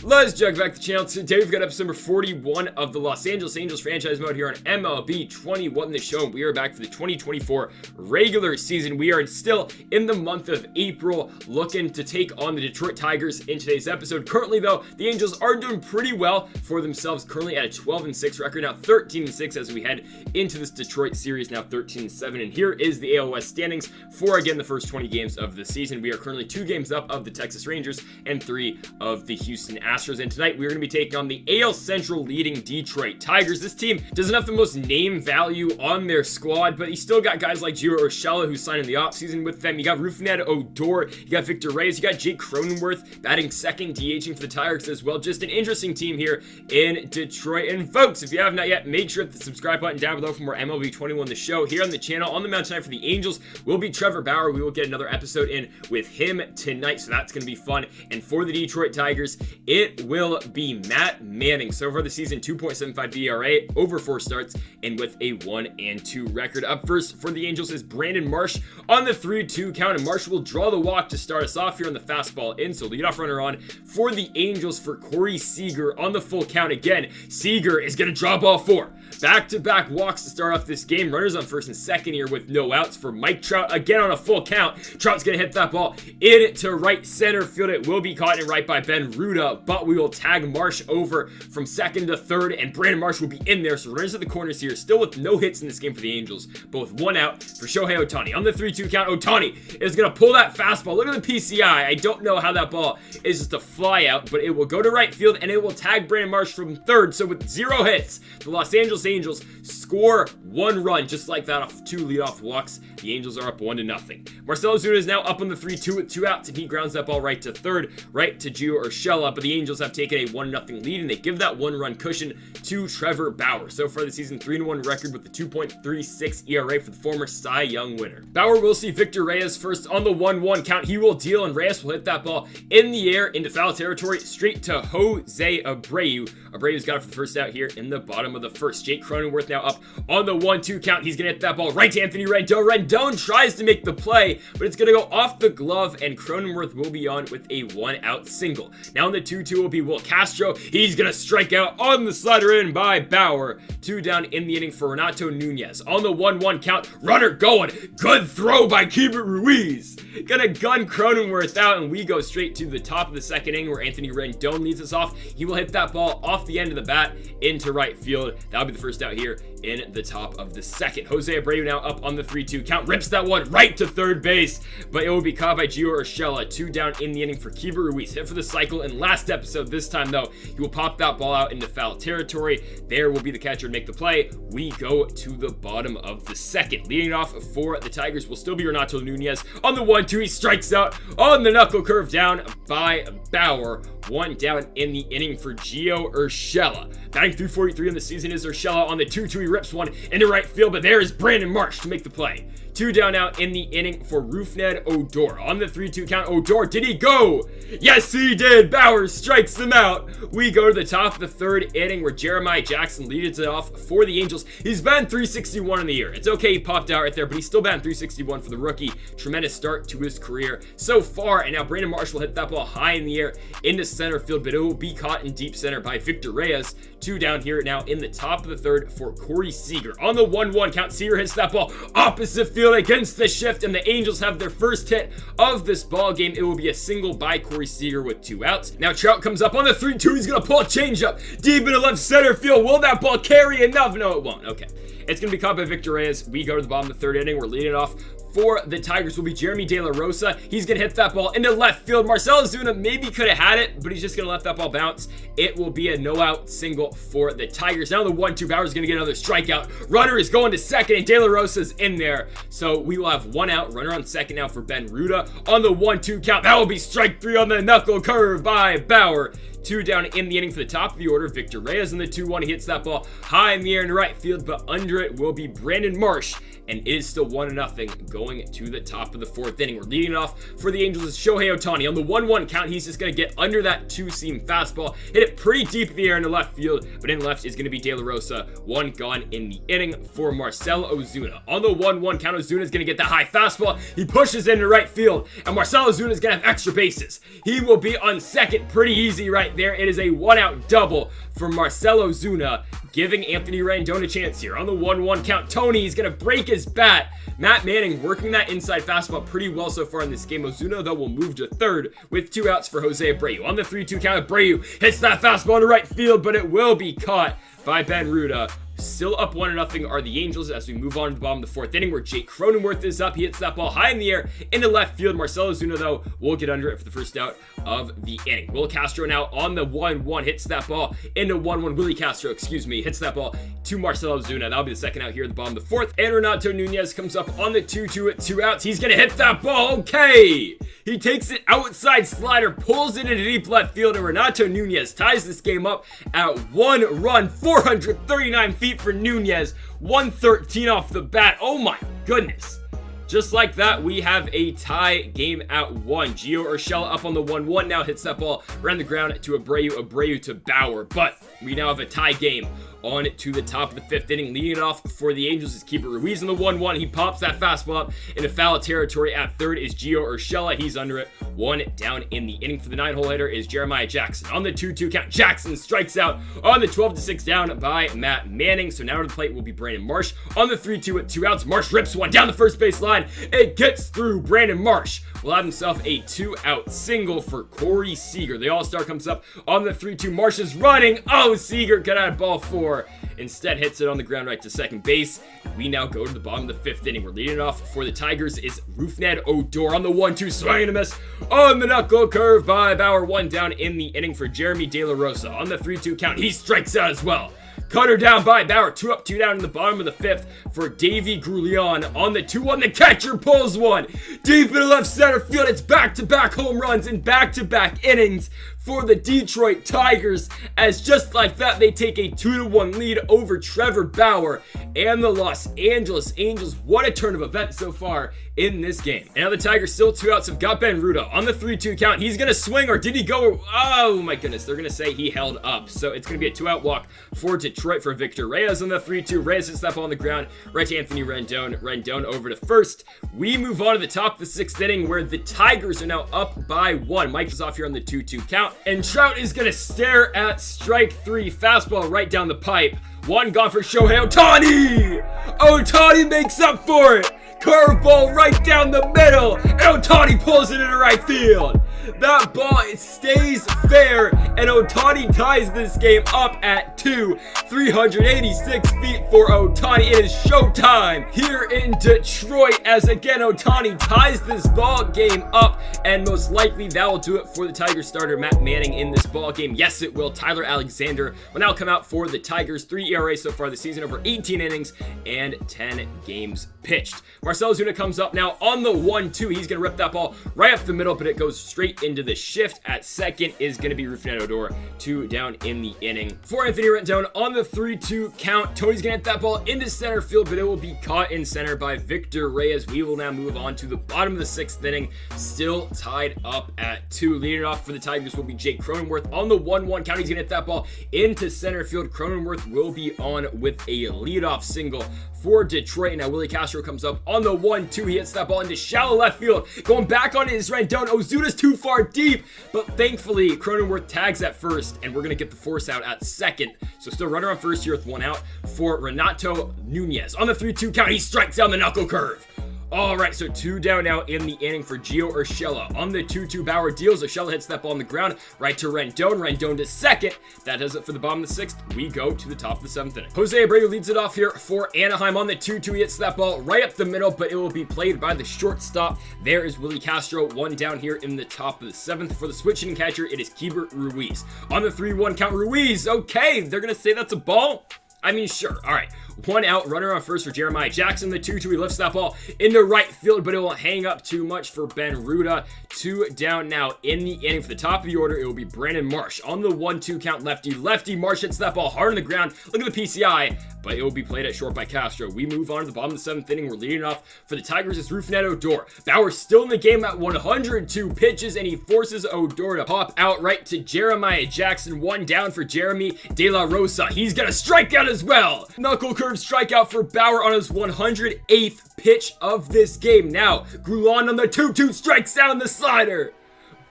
Let's jump back to the channel. Today we've got episode number 41 of the Los Angeles Angels franchise mode here on MLB 21 The Show. We are back for the 2024 regular season. We are still in the month of April, looking to take on the Detroit Tigers in today's episode. Currently though, the Angels are doing pretty well for themselves, currently at a 12-6 record, now 13-6 as we head into this Detroit series, now 13-7. And here is the AL West standings for, again, the first 20 games of the season. We are currently 2 games up of the Texas Rangers and 3 of the Houston Astros. And tonight we're going to be taking on the AL Central leading Detroit Tigers. This team doesn't have the most name value on their squad, but you still got guys like Gio Urshela who signed in the offseason with them. You got Rougned Odor, you got Victor Reyes, you got Jake Cronenworth batting second, DHing for the Tigers as well. Just an interesting team here in Detroit. And folks, if you have not yet, make sure to hit the subscribe button down below for more MLB 21 The Show here on the channel. On the mound tonight for the Angels will be Trevor Bauer. We will get another episode in with him tonight, so that's going to be fun. And for the Detroit Tigers, it will be Matt Manning. So far this season, 2.75 ERA, over 4 starts, and with a 1-2 record. Up first for the Angels is Brandon Marsh on the 3-2 count, and Marsh will draw the walk to start us off here on the fastball in. So leadoff runner on for the Angels for Corey Seager on the full count. Again, Seager is going to draw ball 4. Back-to-back walks to start off this game. Runners on first and second here with no outs for Mike Trout. Again on a full count. Trout's going to hit that ball into right center field. It will be caught in right by Ben Ruda, but we will tag Marsh over from second to third, and Brandon Marsh will be in there. So runners at the corners here, still with no hits in this game for the Angels. Both 1 out for Shohei Ohtani. On the 3-2 count, Ohtani is going to pull that fastball. Look at the PCI. I don't know how that ball is just a fly out, but it will go to right field, and it will tag Brandon Marsh from third. So with 0 hits, the Los Angeles Angels score 1 run just like that off 2 leadoff walks. The Angels are up 1-0. Marcell Ozuna is now up on the 3-2 with 2 outs, and he grounds that ball right to third, right to Gio Urshela. But the Angels have taken a 1-0 lead, and they give that 1-run cushion to Trevor Bauer. So far this season, 3-1 record with the 2.36 ERA for the former Cy Young winner. Bauer will see Victor Reyes first on the 1-1 count. He will deal, and Reyes will hit that ball in the air into foul territory straight to Jose Abreu. Abreu's got it for the first out here in the bottom of the first. Jake Cronenworth now up on the 1-2 count. He's going to hit that ball right to Anthony Rendon. Rendon tries to make the play, but it's going to go off the glove, and Cronenworth will be on with a 1-out single. Now on the 2-2 will be Will Castro. He's going to strike out on the slider in by Bauer. 2 down in the inning for Renato Nunez. On the 1-1 count, runner going. Good throw by Keibert Ruiz. Gonna gun Cronenworth out, and we go straight to the top of the second inning where Anthony Rendon leads us off. He will hit that ball off the end of the bat into right field. That'll be the first out here in the top of the second. Jose Abreu now up on the 3-2 count. Rips that one right to third base, but it will be caught by Gio Urshela. 2 down in the inning for Keibert Ruiz. Hit for the cycle in last episode. This time though, he will pop that ball out into foul territory. There will be the catcher to make the play. We go to the bottom of the second. Leading off for the Tigers will still be Renato Nunez. On the 1-2, he strikes out on the knuckle curve down by Bauer. 1 down in the inning for Gio Urshela. Batting .343 in the season is Urshela. On the 2-2, he rips one into right field, but there is Brandon Marsh to make the play. 2 down out in the inning for Rougned Odor. On the 3-2 count, Odor, did he go? Yes, he did. Bauer strikes him out. We go to the top of the third inning where Jeremiah Jackson leads it off for the Angels. He's batting .361 in the year. It's okay, he popped out right there, but he's still batting .361 for the rookie. Tremendous start to his career so far, and now Brandon Marsh will hit that ball high in the air into center field, but it will be caught in deep center by Victor Reyes. 2 down here now in the top of the third for Corey Seager. On the 1-1 count, Seager hits that ball opposite field against the shift, and the Angels have their first hit of this ball game. It will be a single by Corey Seager with 2 outs. Now Trout comes up on the 3-2. He's going to pull a changeup deep into left center field. Will that ball carry enough? No, it won't. Okay. It's going to be caught by Victor Reyes. We go to the bottom of the third inning. We're leading off for the Tigers will be Jeremy De La Rosa. He's going to hit that ball into left field. Marcell Ozuna maybe could have had it, but he's just going to let that ball bounce. It will be a no-out single for the Tigers. Now the 1-2, Bauer's going to get another strikeout. Runner is going to second, and De La Rosa's in there. So we will have 1 out. Runner on second now for Ben Ruda. On the 1-2 count, that will be strike 3 on the knuckle curve by Bauer. 2 down in the inning for the top of the order. Victor Reyes in the 2-1. He hits that ball high in the air in right field, but under it will be Brandon Marsh. And it is still 1-0 going to the top of the fourth inning. We're leading off for the Angels is Shohei Ohtani. On the 1-1 count, he's just going to get under that 2-seam fastball. Hit it pretty deep in the air in the left field, but in left is going to be De La Rosa. 1 gone in the inning for Marcell Ozuna. On the 1-1 count, Ozuna is going to get the high fastball. He pushes into right field, and Marcell Ozuna is going to have extra bases. He will be on second pretty easy right right there. It is a 1-out double for Marcell Ozuna, giving Anthony Rendon a chance here. On the 1-1 count, Tony is going to break his bat. Matt Manning working that inside fastball pretty well so far in this game. Ozuna, though, will move to third with 2 outs for Jose Abreu. On the 3-2 count, Abreu hits that fastball to right field, but it will be caught by Ben Ruda. Still up 1-0 are the Angels as we move on to the bottom of the 4th inning where Jake Cronenworth is up. He hits that ball high in the air into left field. Marcell Ozuna, though, will get under it for the first out of the inning. Will Castro now on the 1-1 hits that ball into 1-1. Willie Castro, hits that ball to Marcell Ozuna. That'll be the second out here at the bottom of the 4th. And Renato Nunez comes up on the 2-2 at 2 outs. He's going to hit that ball. Okay. He takes it outside slider, pulls it into deep left field, and Renato Nunez ties this game up at 1 run, 439 feet for Nunez, 113 off the bat. Oh my goodness. Just like that, we have a tie game at 1. Gio Urshela up on the 1-1 now hits that ball around the ground to Abreu to Bauer. But we now have a tie game on to the top of the 5th inning. Leading it off for the Angels is Keeper Ruiz on the 1-1. He pops that fastball up into foul territory. At third is Gio Urshela. He's under it. 1 down in the inning. For the 9-hole hitter is Jeremiah Jackson. On the 2-2 count, Jackson strikes out on the 12-6 down by Matt Manning. So now to the plate will be Brandon Marsh. On the 3-2 at 2 outs, Marsh rips one down the first base line. It gets through. Brandon Marsh will have himself a 2-out single for Corey Seager. The All-Star comes up on the 3-2. Marsh is running. Oh, Seager got out of ball 4. Instead hits it on the ground right to second base. We now go to the bottom of the 5th inning. We're leading it off for the Tigers is Rougned Odor on the 1-2, swing and a miss on the knuckle curve by Bauer. 1 down in the inning for Jeremy De La Rosa. On the 3-2 count, he strikes out as well. Cutter down by Bauer. 2 up, 2 down in the bottom of the 5th for Davey Grullon. On the 2-1, the catcher pulls one deep into left center field. It's back-to-back home runs in back-to-back innings for the Detroit Tigers, as just like that, they take a 2-1 lead over Trevor Bauer and the Los Angeles Angels. What a turn of events so far in this game. And now the Tigers still 2 outs have got Ben Ruda on the 3-2 count. He's going to swing, or did he go? Oh my goodness, they're going to say he held up. So it's going to be a 2-out walk for Detroit for Victor Reyes on the 3-2. Reyes hits that ball on the ground right to Anthony Rendon. Rendon over to first. We move on to the top of the 6th inning where the Tigers are now up by 1. Mike is off here on the 2-2 count. And Trout is going to stare at strike 3. Fastball right down the pipe. 1 gone for Shohei Ohtani. Ohtani makes up for it. Curveball right down the middle. And Ohtani pulls it into right field. That ball, it stays fair. And Ohtani ties this game up at 2. 386 feet for Ohtani. It is showtime here in Detroit as again Ohtani ties this ball game up. And most likely that will do it for the Tigers starter Matt Manning in this ball game. Yes, it will. Tyler Alexander will now come out for the Tigers. 3 ERA so far this season, over 18 innings and 10 games pitched. Marcell Ozuna comes up now on the 1-2. He's going to rip that ball right up the middle, but it goes straight into the shift. At second is going to be Rougned Odor. 2 down in the inning. For Anthony Rendon on the 3-2 count. Tony's going to hit that ball into center field, but it will be caught in center by Victor Reyes. We will now move on to the bottom of the 6th inning. Still tied up at 2. Leading it off for the Tigers will be Jake Cronenworth on the 1-1 count. He's going to hit that ball into center field. Cronenworth will be on with a leadoff single for Detroit. Now Willie Castro comes up on the 1-2. He hits that ball into shallow left field. Going back on it is Rendon. Ozuna's too far deep, but thankfully Cronenworth tags at first, and we're going to get the force out at second. So still runner on first here with 1 out for Renato Nunez. On the 3-2 count, he strikes down the knuckle curve. All right, so 2 down now in the inning for Gio Urshela. On the 2-2, Bauer deals. Urshela hits that ball on the ground right to Rendon. Rendon to second. That does it for the bottom of the 6th. We go to the top of the 7th inning. Jose Abreu leads it off here for Anaheim. On the 2-2, he hits that ball right up the middle, but it will be played by the shortstop. There is Willie Castro. 1 down here in the top of the 7th. For the switch-hitting catcher, it is Keibert Ruiz. On the 3-1 count, Ruiz. Okay, they're going to say that's a ball? I mean, sure. All right. 1 out, runner on first for Jeremiah Jackson. The 2-2, he lifts that ball into right field, but it won't hang up too much for Ben Ruda. 2 down now in the inning. For the top of the order, it will be Brandon Marsh. On the 1-2 count, lefty. Marsh hits that ball hard on the ground. Look at the PCI, but it will be played at short by Castro. We move on to the bottom of the 7th inning. We're leading off for the Tigers. It's Rougned Odor. Bauer still in the game at 102 pitches, and he forces Odor to pop out right to Jeremiah Jackson. 1 down for Jeremy De La Rosa. He's got a strikeout as well. Knuckle curve strikeout for Bauer on his 108th pitch of this game. Now, Grullon on the 2-2 strikes down the slider.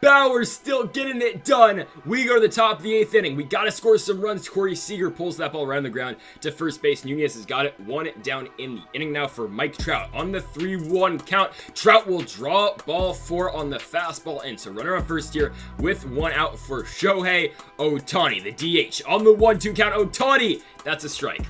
Bauer still getting it done. We go to the top of the 8th inning. We got to score some runs. Corey Seager pulls that ball around the ground to first base. Nunez has got it 1 down in the inning now for Mike Trout. On the 3-1 count, Trout will draw ball 4 on the fastball in. So runner on first here with 1 out for Shohei Ohtani, the DH. On the 1-2 count, Ohtani, that's a strike.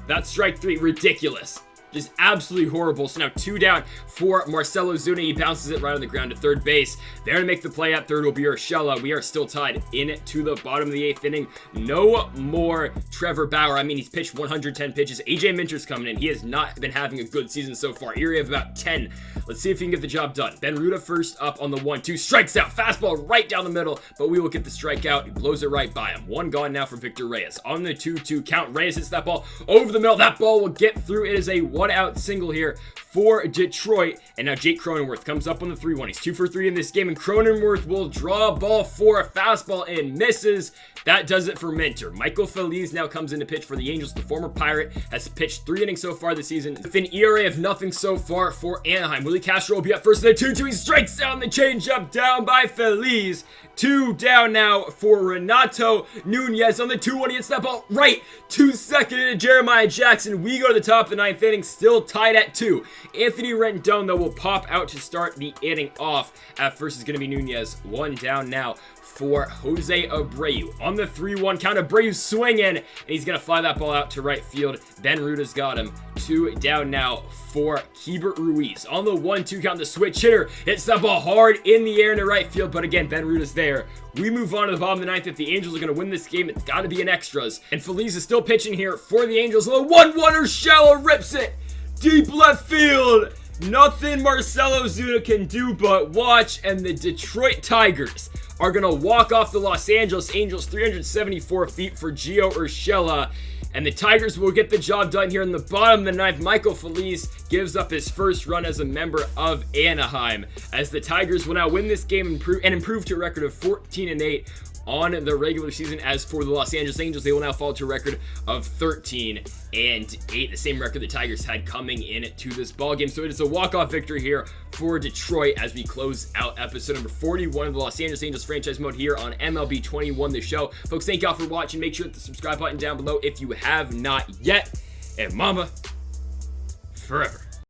That's strike 3, ridiculous. Just absolutely horrible. So now 2 down for Marcell Ozuna. He bounces it right on the ground to third base. There to make the play at third will be Urshela. We are still tied into the bottom of the 8th inning. No more Trevor Bauer. I mean, he's pitched 110 pitches. AJ Minter's coming in. He has not been having a good season so far. Area of about 10. Let's see if he can get the job done. Ben Ruda first up on the 1-2. Strikes out. Fastball right down the middle, but we will get the strikeout. He blows it right by him. 1 gone now for Victor Reyes. On the 2-2 count, Reyes hits that ball over the middle. That ball will get through. It is a 1-out single here for Detroit. And now Jake Cronenworth comes up on the 3-1. He's 2 for 3 in this game, and Cronenworth will draw ball 4, a fastball, and misses. That does it for Minter. Michael Feliz now comes in to pitch for the Angels. The former Pirate has pitched 3 innings so far this season with an ERA of nothing so far for Anaheim. Willie Castro will be up first in the 2-2. He strikes down the changeup down by Feliz. 2 down now for Renato Nunez. On the 2-1, he hits that ball right to second into Jeremiah Jackson. We go to the top of the 9th inning, still tied at 2. Anthony Rendon, though, will pop out to start the inning off. At first is going to be Nunez. 1 down now for Jose Abreu. On the 3-1 count, Abreu swinging, and he's going to fly that ball out to right field. Ben Ruda's got him. 2 down now for Keibert Ruiz. On the 1-2 count, the switch hitter hits that ball hard in the air into right field, but again, Ben Ruda's there. We move on to the bottom of the 9th. If the Angels are going to win this game, it's got to be in extras. And Feliz is still pitching here for the Angels. The 1-1, Urshela rips it deep left field. Nothing Marcell Ozuna can do but watch, and the Detroit Tigers are going to walk off the Los Angeles Angels 374 feet for Gio Urshela. And the Tigers will get the job done here in the bottom of the 9th. Michael Feliz gives up his first run as a member of Anaheim, as the Tigers will now win this game and improve to a record of 14-8 on the regular season. As for the Los Angeles Angels, they will now fall to a record of 13-8, the same record the Tigers had coming in to this ball game. So it is a walk-off victory here for Detroit as we close out episode number 41 of the Los Angeles Angels franchise mode here on MLB 21, the show. Folks, thank y'all for watching. Make sure to hit the subscribe button down below if you have not yet. And mama, forever.